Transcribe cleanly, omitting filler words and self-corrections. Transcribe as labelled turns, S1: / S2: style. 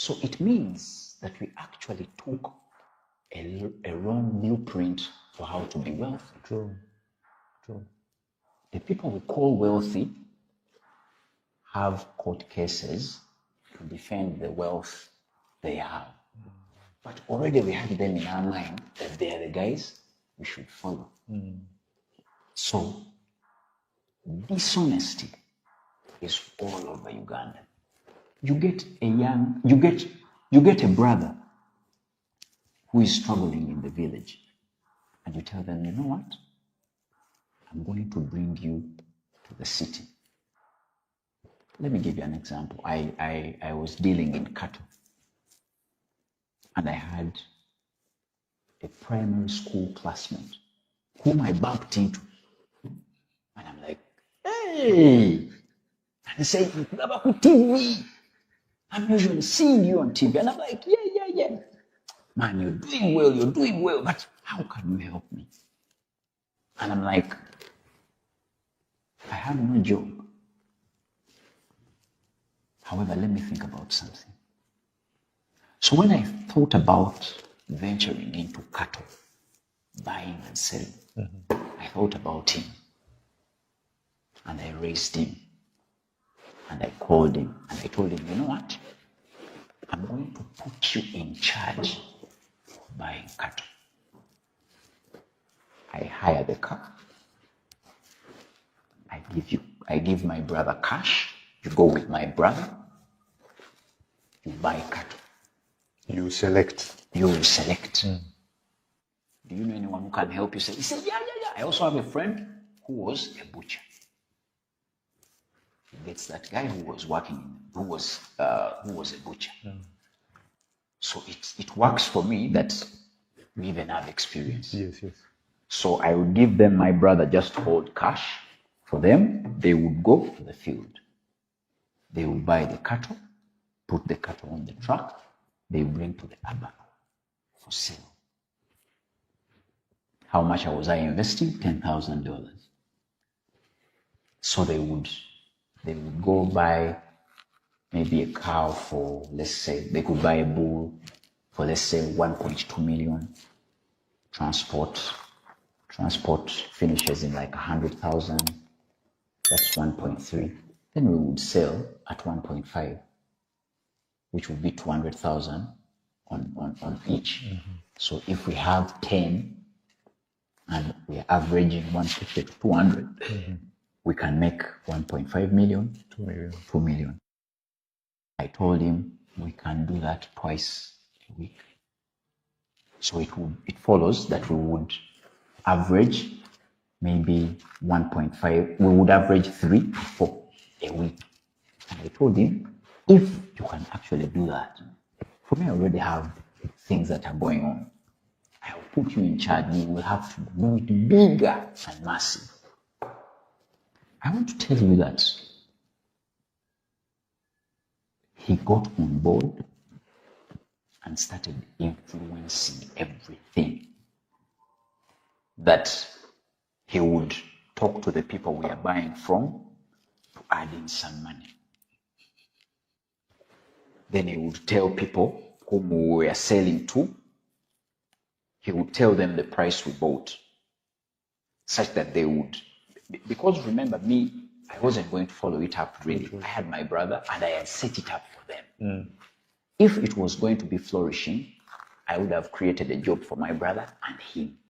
S1: So it means that we actually took a wrong blueprint for how to be wealthy.
S2: True. True.
S1: The people we call wealthy have court cases to defend the wealth they have. But already we had them in our mind that they are the guys we should follow. So dishonesty is all over Uganda. You get a brother who is struggling in the village, and you tell them, you know what? I'm going to bring you to the city. Let me give you an example. I was dealing in cattle, and I had a primary school classmate whom I bumped into. And I'm like, hey! And he said, TV. I'm usually seeing you on TV. And I'm like, yeah. Man, you're doing well, but how can you help me? And I'm like, I have no job. However, let me think about something. So when I thought about venturing into cattle, buying and selling, I thought about him. And I raised him. And I called him. And I told him, you know what? I'm going to put you in charge of buying cattle. I hire the car. I give my brother cash. You go with my brother. You buy cattle.
S2: You select.
S1: You will select. Do you know anyone who can help you? He said, yeah. I also have a friend who was a butcher. It's that guy who was who was a butcher. So it works for me that we even have experience.
S2: Yes.
S1: So I would give them my brother, just hold cash for them. They would go to the field. They would buy the cattle, put the cattle on the truck. They bring to the urban for sale. How much was I investing? $10,000. So they would go buy maybe a cow for, let's say, they could buy a bull for, let's say, 1.2 million. Transport finishes in like 100,000. That's 1.3. Then we would sell at 1.5, which would be 200,000 on each. So if we have 10 and we are averaging 150 to 200, we can make 1.5 million, 2 million. I told him we can do that twice a week. So it follows that we would average maybe 1.5, we would average 3 to 4 a week. And I told him, if you can actually do that, for me I already have things that are going on. I'll put you in charge. You will have to do it bigger and massive. I want to tell you that he got on board and started influencing everything. That he would talk to the people we are buying from to add in some money. Then he would tell people whom we were selling to, he would tell them the price we bought, such that they would, because remember me, I wasn't going to follow it up really. I had my brother and I had set it up for them. If it was going to be flourishing, I would have created a job for my brother and him.